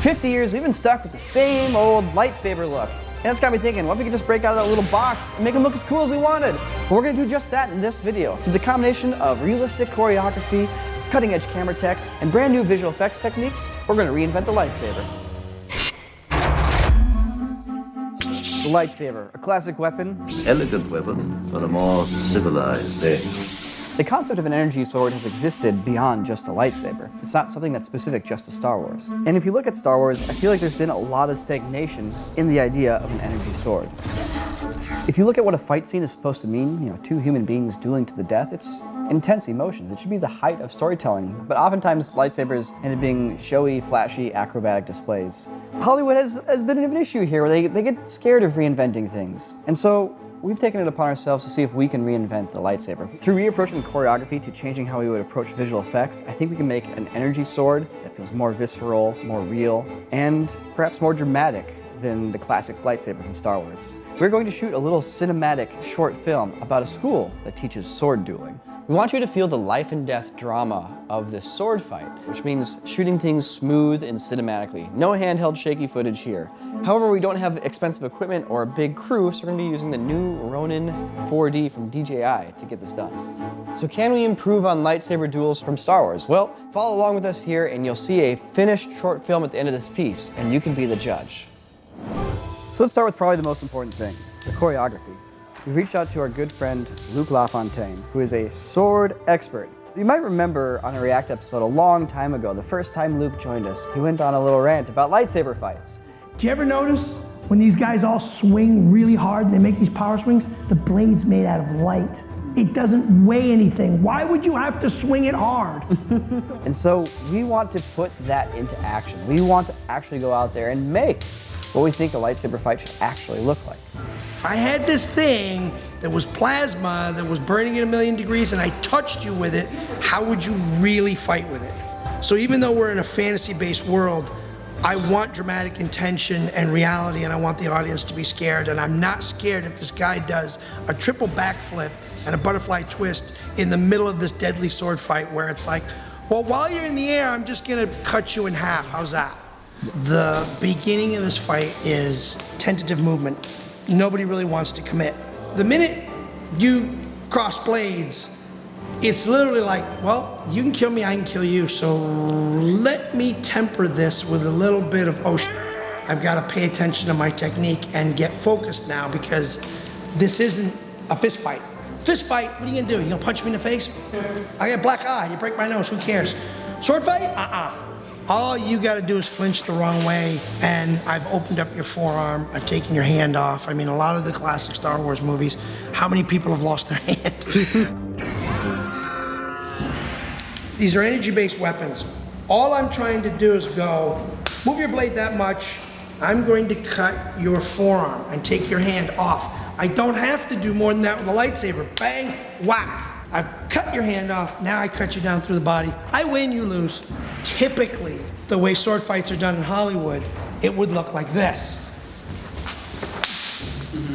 50 years, we've been stuck with the same old lightsaber look. And that's got me thinking, what if we could just break out of that little box and make them look as cool as we wanted? Well, we're gonna do just that in this video. Through the combination of realistic choreography, cutting-edge camera tech, and brand new visual effects techniques, we're gonna reinvent the lightsaber. The lightsaber, a classic weapon. Elegant weapon on a more civilized day. The concept of an energy sword has existed beyond just a lightsaber. It's not something that's specific just to Star Wars. And if you look at Star Wars, I feel like there's been a lot of stagnation in the idea of an energy sword. If you look at what a fight scene is supposed to mean, two human beings dueling to the death, it's intense emotions. It should be the height of storytelling. But oftentimes, lightsabers end up being showy, flashy, acrobatic displays. Hollywood has been an issue here where they get scared of reinventing things. And so we've taken it upon ourselves to see if we can reinvent the lightsaber. Through reapproaching choreography to changing how we would approach visual effects, I think we can make an energy sword that feels more visceral, more real, and perhaps more dramatic than the classic lightsaber from Star Wars. We're going to shoot a little cinematic short film about a school that teaches sword dueling. We want you to feel the life and death drama of this sword fight, which means shooting things smooth and cinematically. No handheld shaky footage here. However, we don't have expensive equipment or a big crew, so we're gonna be using the new Ronin 4D from DJI to get this done. So can we improve on lightsaber duels from Star Wars? Well, follow along with us here and you'll see a finished short film at the end of this piece, and you can be the judge. So let's start with probably the most important thing, the choreography. We've reached out to our good friend Luke LaFontaine, who is a sword expert. You might remember on a React episode a long time ago, the first time Luke joined us, he went on a little rant about lightsaber fights. Do you ever notice when these guys all swing really hard and they make these power swings, the blade's made out of light? It doesn't weigh anything. Why would you have to swing it hard? And so we want to put that into action. We want to actually go out there and make what we think a lightsaber fight should actually look like. If I had this thing that was plasma, that was burning at 1,000,000 degrees, and I touched you with it, how would you really fight with it? So even though we're in a fantasy-based world, I want dramatic intention and reality, and I want the audience to be scared, and I'm not scared if this guy does a triple backflip and a butterfly twist in the middle of this deadly sword fight where it's like, well, while you're in the air, I'm just gonna cut you in half. How's that? The beginning of this fight is tentative movement. Nobody really wants to commit. The minute you cross blades, it's literally like, well, you can kill me, I can kill you, so let me temper this with a little bit of, oh, I've got to pay attention to my technique and get focused now because this isn't a fist fight. Fist fight, what are you gonna do? You gonna punch me in the face? I got a black eye, you break my nose, who cares? Sword fight? All you gotta do is flinch the wrong way, and I've opened up your forearm, I've taken your hand off. I mean, a lot of the classic Star Wars movies, how many people have lost their hand? These are energy-based weapons. All I'm trying to do is go, move your blade that much, I'm going to cut your forearm and take your hand off. I don't have to do more than that with a lightsaber. Bang, whack. I've cut your hand off, now I cut you down through the body. I win, you lose. Typically, the way sword fights are done in Hollywood, it would look like this.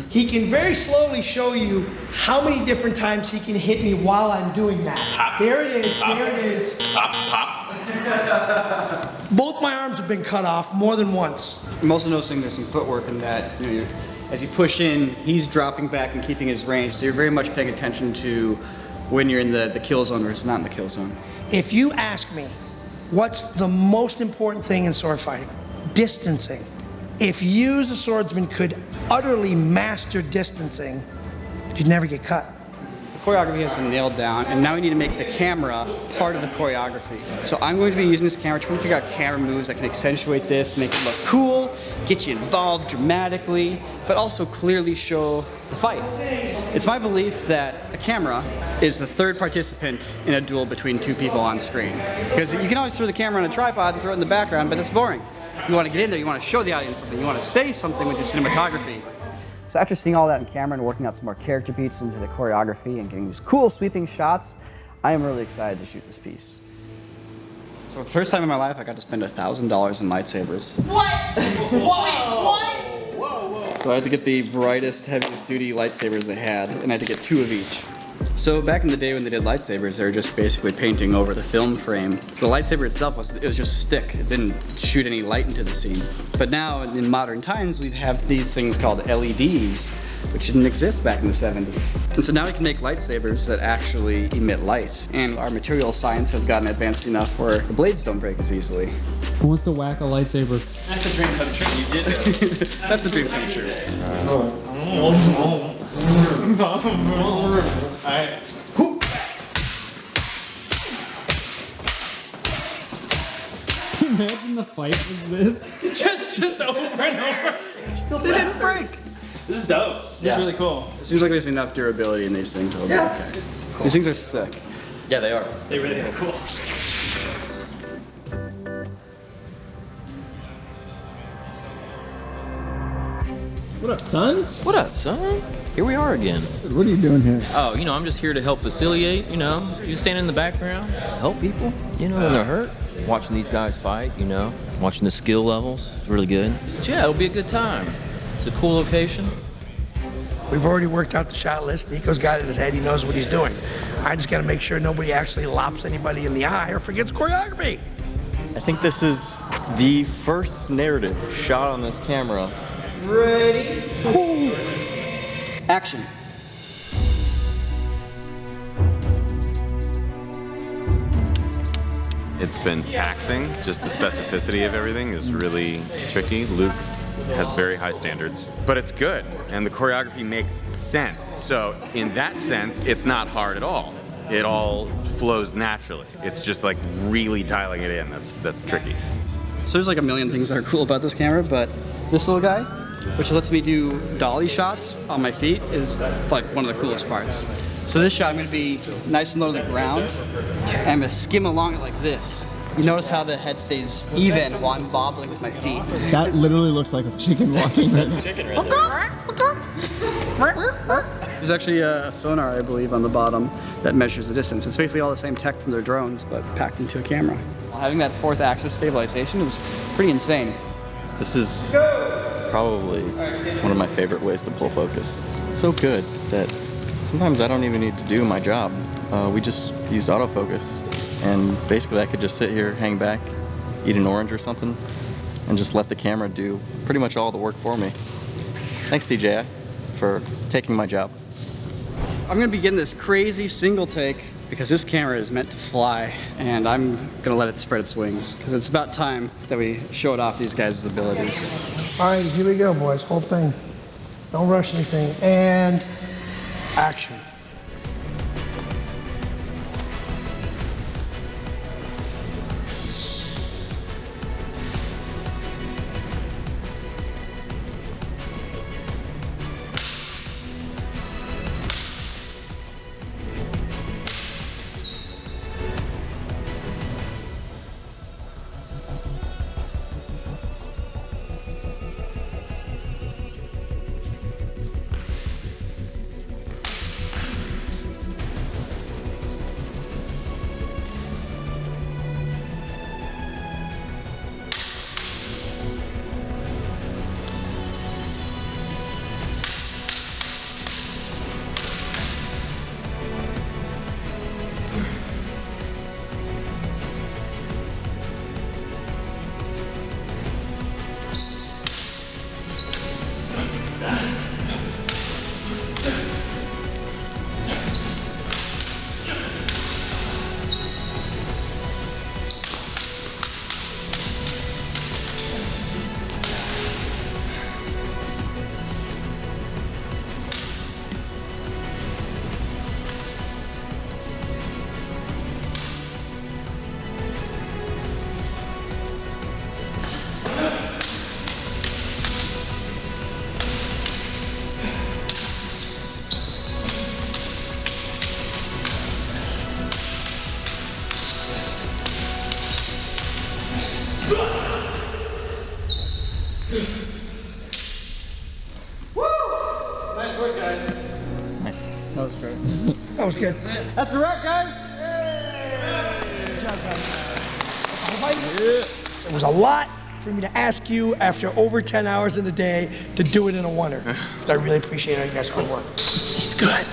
He can very slowly show you how many different times he can hit me while I'm doing that. There it is, there it is. Both my arms have been cut off more than once. I'm also noticing there's some footwork in that, as you push in, he's dropping back and keeping his range, so you're very much paying attention to when you're in the kill zone versus not in the kill zone. If you ask me, what's the most important thing in sword fighting? Distancing. If you as a swordsman could utterly master distancing, you'd never get cut. The choreography has been nailed down, and now we need to make the camera part of the choreography. So I'm going to be using this camera, trying to figure out camera moves that can accentuate this, make it look cool, get you involved dramatically, but also clearly show the fight. It's my belief that a camera is the third participant in a duel between two people on screen. Because you can always throw the camera on a tripod and throw it in the background, but that's boring. You want to get in there, you want to show the audience something, you want to say something with your cinematography. So after seeing all that in camera and working out some more character beats into the choreography and getting these cool sweeping shots, I am really excited to shoot this piece. So for the first time in my life, I got to spend $1,000 in lightsabers. What? Whoa! What? So I had to get the brightest, heaviest duty lightsabers they had, and I had to get 2 of each. So back in the day when they did lightsabers, they were just basically painting over the film frame. So the lightsaber itself was just a stick. It didn't shoot any light into the scene. But now in modern times, we have these things called LEDs, which didn't exist back in the 70s. And so now we can make lightsabers that actually emit light. And our material science has gotten advanced enough where the blades don't break as easily. Who wants to whack a lightsaber? That's a dream come true. You did it. That's a dream come true. Alright. Imagine the fight was this. Just over and over. They didn't break. This is dope. This is really cool. It seems like there's enough durability in these things. It'll be okay. Cool. These things are sick. Yeah, they are. They really are cool. What up, son? What up, son? Here we are again. What are you doing here? Oh, you know, I'm just here to help facilitate, you know. You stand in the background, help people, you know, when they're hurt. Watching these guys fight, you know, watching the skill levels, it's really good. But yeah, it'll be a good time. It's a cool location. We've already worked out the shot list. Niko's got it in his head. He knows what he's doing. I just got to make sure nobody actually lops anybody in the eye or forgets choreography. I think this is the first narrative shot on this camera. Ready? Action. It's been taxing. Just the specificity of everything is really tricky. Luke has very high standards, but it's good, and the choreography makes sense. So in that sense, it's not hard at all. It all flows naturally. It's just like really dialing it in. That's tricky. So there's like a million things that are cool about this camera, but this little guy, which lets me do dolly shots on my feet, is like one of the coolest parts. So this shot, I'm gonna be nice and low to the ground, and I'm gonna skim along it like this. You notice how the head stays even while I'm bobbling with my feet. That literally looks like a chicken walking. That's a chicken right there. There's actually a sonar, I believe, on the bottom that measures the distance. It's basically all the same tech from their drones, but packed into a camera. Having that fourth axis stabilization is pretty insane. This is probably one of my favorite ways to pull focus. It's so good that sometimes I don't even need to do my job. We just used autofocus, and basically I could just sit here, hang back, eat an orange or something, and just let the camera do pretty much all the work for me. Thanks, DJI, for taking my job. I'm gonna be getting this crazy single take because this camera is meant to fly, and I'm gonna let it spread its wings because it's about time that we showed off these guys' abilities. All right, here we go, boys. Whole thing. Don't rush anything. And action. Nice work, guys. Nice. That was great. That was good. That's a wrap, guys. Good job, guys. It was a lot for me to ask you after over 10 hours in the day to do it in a oneer. I really appreciate all you guys' hard work. He's good.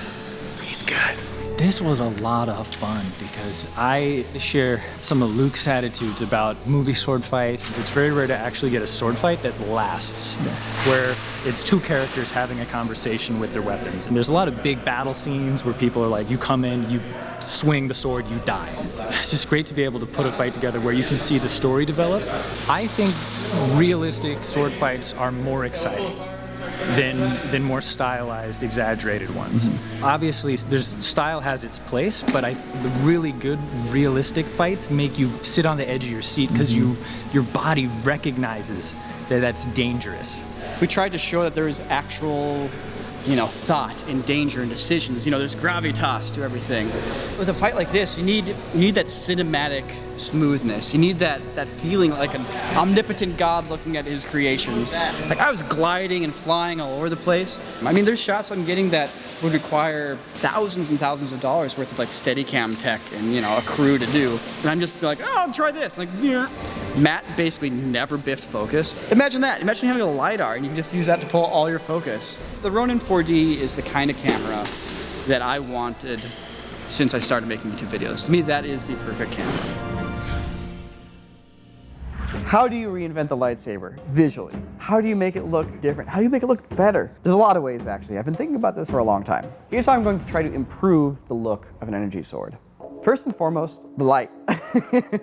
He's good. This was a lot of fun because I share some of Luke's attitudes about movie sword fights. It's very rare to actually get a sword fight that lasts, where it's two characters having a conversation with their weapons. And there's a lot of big battle scenes where people are like, you come in, you swing the sword, you die. It's just great to be able to put a fight together where you can see the story develop. I think realistic sword fights are more exciting than more stylized, exaggerated ones. Obviously, style has its place, but the really good, realistic fights make you sit on the edge of your seat because your body recognizes that that's dangerous. We tried to show that there is actual, thought and danger and decisions. There's gravitas to everything. With a fight like this, you need that cinematic smoothness. You need that feeling like an omnipotent god looking at his creations. Like I was gliding and flying all over the place. I mean, there's shots I'm getting that would require thousands and thousands of dollars worth of like Steadicam tech and a crew to do. And I'm just like, oh, I'll try this. Like, yeah. Matt basically never biffed focus. Imagine that. Imagine having a LiDAR and you can just use that to pull all your focus. The Ronin 4D is the kind of camera that I wanted since I started making YouTube videos. To me, that is the perfect camera. How do you reinvent the lightsaber visually? How do you make it look different? How do you make it look better? There's a lot of ways, actually. I've been thinking about this for a long time. Here's how I'm going to try to improve the look of an energy sword. First and foremost, the light,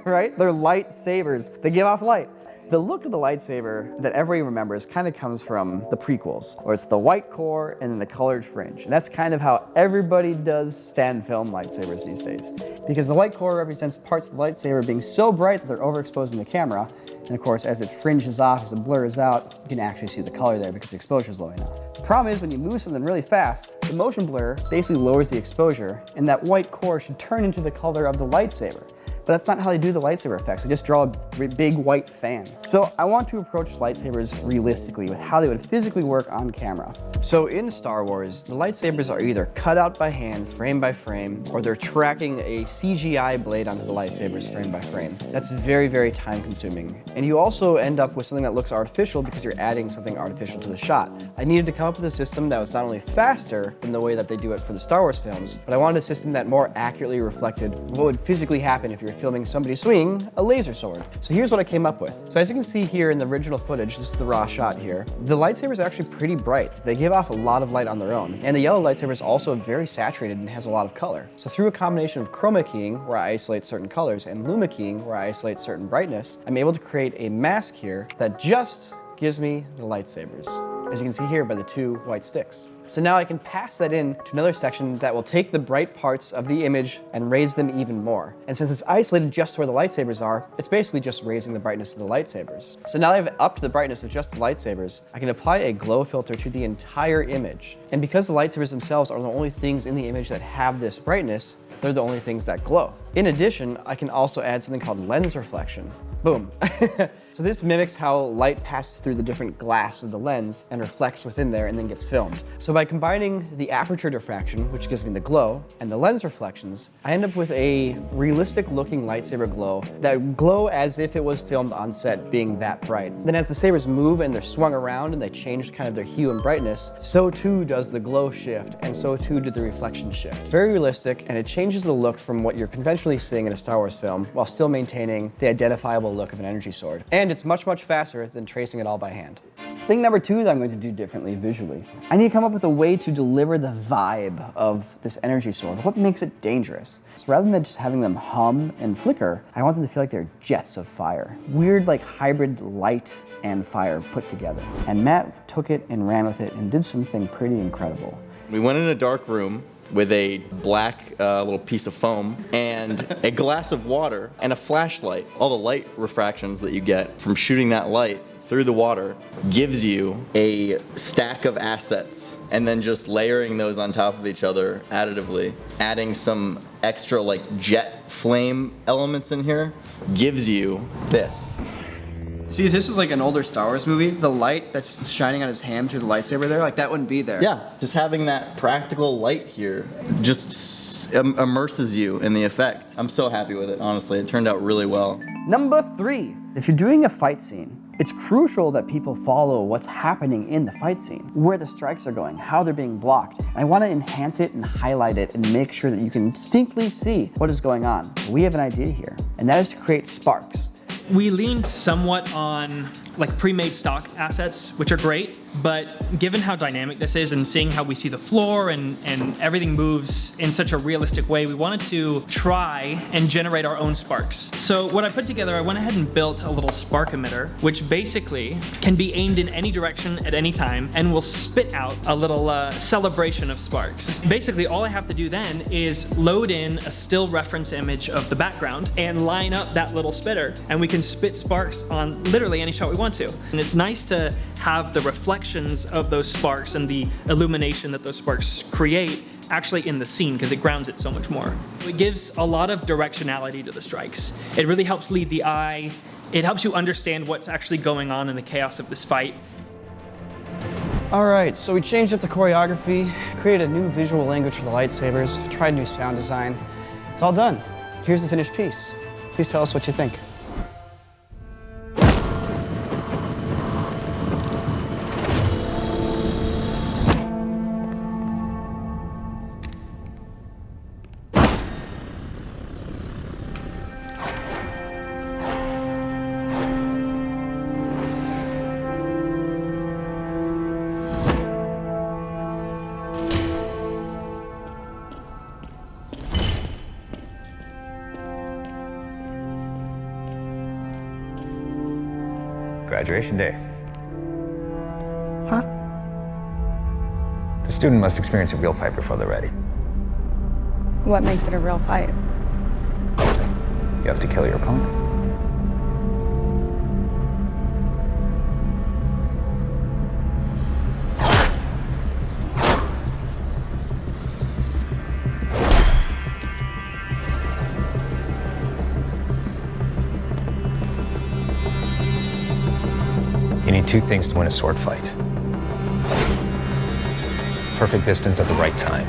right? They're lightsabers. They give off light. The look of the lightsaber that everybody remembers kind of comes from the prequels, where it's the white core and then the colored fringe. And that's kind of how everybody does fan film lightsabers these days. Because the white core represents parts of the lightsaber being so bright that they're overexposing the camera. And of course, as it fringes off, as it blurs out, you can actually see the color there because the exposure is low enough. The problem is when you move something really fast, the motion blur basically lowers the exposure, and that white core should turn into the color of the lightsaber. But that's not how they do the lightsaber effects. They just draw a big white fan. So I want to approach lightsabers realistically with how they would physically work on camera. So in Star Wars, the lightsabers are either cut out by hand, frame by frame, or they're tracking a CGI blade onto the lightsabers frame by frame. That's very, very time consuming. And you also end up with something that looks artificial because you're adding something artificial to the shot. I needed to come up with a system that was not only faster than the way that they do it for the Star Wars films, but I wanted a system that more accurately reflected what would physically happen if you're filming somebody swinging a laser sword. So here's what I came up with. So as you can see here in the original footage, this is the raw shot here, the lightsabers are actually pretty bright. They give off a lot of light on their own. And the yellow lightsaber is also very saturated and has a lot of color. So through a combination of chroma keying, where I isolate certain colors, and luma keying, where I isolate certain brightness, I'm able to create a mask here that just gives me the lightsabers, as you can see here by the two white sticks. So now I can pass that in to another section that will take the bright parts of the image and raise them even more. And since it's isolated just to where the lightsabers are, it's basically just raising the brightness of the lightsabers. So now that I've upped the brightness of just the lightsabers, I can apply a glow filter to the entire image. And because the lightsabers themselves are the only things in the image that have this brightness, they're the only things that glow. In addition, I can also add something called lens reflection. Boom. So this mimics how light passes through the different glass of the lens and reflects within there and then gets filmed. So by combining the aperture diffraction, which gives me the glow, and the lens reflections, I end up with a realistic looking lightsaber glow that glow as if it was filmed on set, being that bright. Then as the sabers move and they're swung around and they change kind of their hue and brightness, so too does the glow shift, and so too do the reflection shift. Very realistic, and it changes the look from what you're conventionally seeing in a Star Wars film while still maintaining the identifiable look of an energy sword. And it's much, much faster than tracing it all by hand. Thing number two that I'm going to do differently visually. I need to come up with a way to deliver the vibe of this energy sword. What makes it dangerous? So rather than just having them hum and flicker, I want them to feel like they're jets of fire. Weird, like hybrid light and fire put together. And Matt took it and ran with it and did something pretty incredible. We went in a dark room with a black little piece of foam and a glass of water and a flashlight. All the light refractions that you get from shooting that light through the water gives you a stack of assets, and then just layering those on top of each other additively, adding some extra like jet flame elements in here, gives you this. See, if this was like an older Star Wars movie, the light that's shining on his hand through the lightsaber there, like that wouldn't be there. Yeah, just having that practical light here just immerses you in the effect. I'm so happy with it, honestly. It turned out really well. Number three, if you're doing a fight scene, It's crucial that people follow what's happening in the fight scene, where the strikes are going, how they're being blocked. And I want to enhance it and highlight it and make sure that you can distinctly see what is going on. We have an idea here, and that is to create sparks. We leaned somewhat on like pre-made stock assets, which are great, but given how dynamic this is and seeing how we see the floor and everything moves in such a realistic way, we wanted to try and generate our own sparks. So what I put together, I went ahead and built a little spark emitter, which basically can be aimed in any direction at any time and will spit out a little celebration of sparks. Basically, all I have to do then is load in a still reference image of the background and line up that little spitter, and we can spit sparks on literally any shot we want to. And it's nice to have the reflections of those sparks and the illumination that those sparks create actually in the scene, because it grounds it so much more. It gives a lot of directionality to the strikes. It really helps lead the eye. It helps you understand what's actually going on in the chaos of this fight. All right, so we changed up the choreography, created a new visual language for the lightsabers, tried new sound design. It's all done. Here's the finished piece. Please tell us what you think. Graduation day. Huh? The student must experience a real fight before they're ready. What makes it a real fight? You have to kill your opponent. You need two things to win a sword fight. Perfect distance at the right time.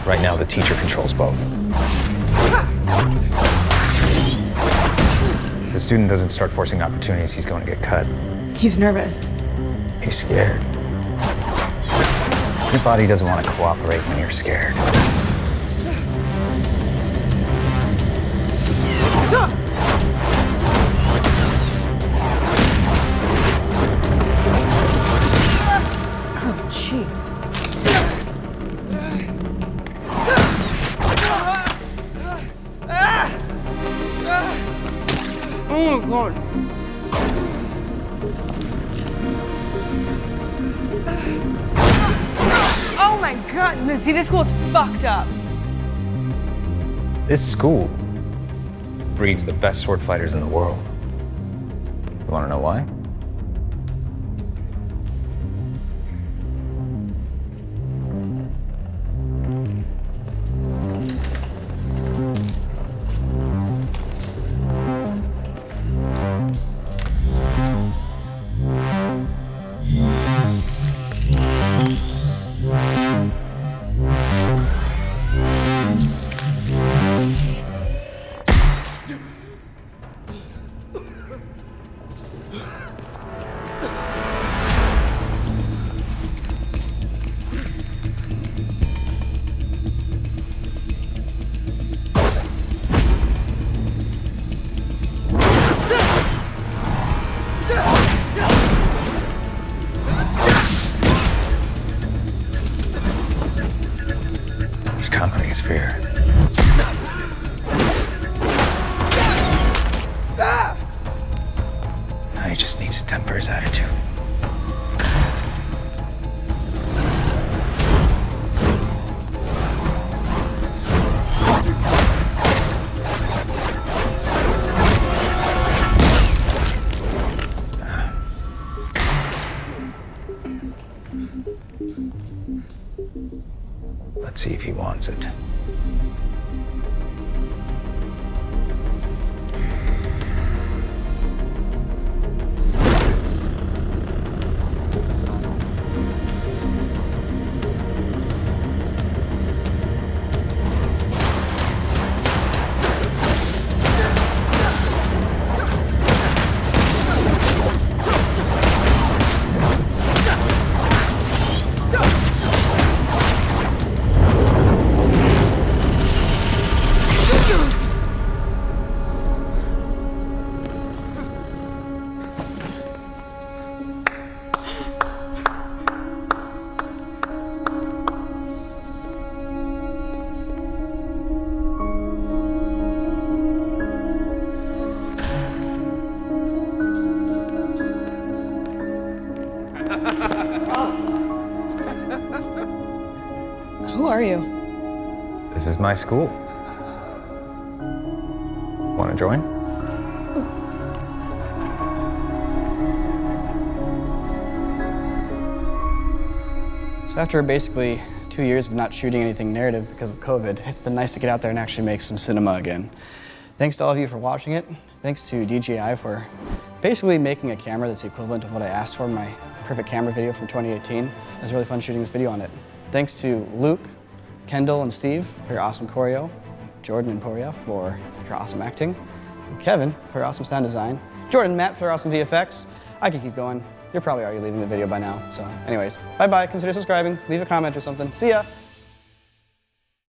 Right now, the teacher controls both. If the student doesn't start forcing opportunities, he's going to get cut. He's nervous. He's scared. Your body doesn't want to cooperate when you're scared. Oh, jeez. Oh my god. Oh my god. See, this school's fucked up. This school breeds the best sword fighters in the world. You want to know why? He's conquering his fear. Now he just needs to temper his attitude. Let's see if he wants it. my school. Want to join? So after basically 2 years of not shooting anything narrative because of COVID, it's been nice to get out there and actually make some cinema again. Thanks to all of you for watching it. Thanks to DJI for basically making a camera that's the equivalent of what I asked for in my perfect camera video from 2018. It was really fun shooting this video on it. Thanks to Luke, Kendall, and Steve for your awesome choreo, Jordan and Poria for your awesome acting, and Kevin for your awesome sound design, Jordan and Matt for your awesome VFX. I could keep going. You're probably already leaving the video by now. So anyways, bye-bye, consider subscribing, leave a comment or something. See ya!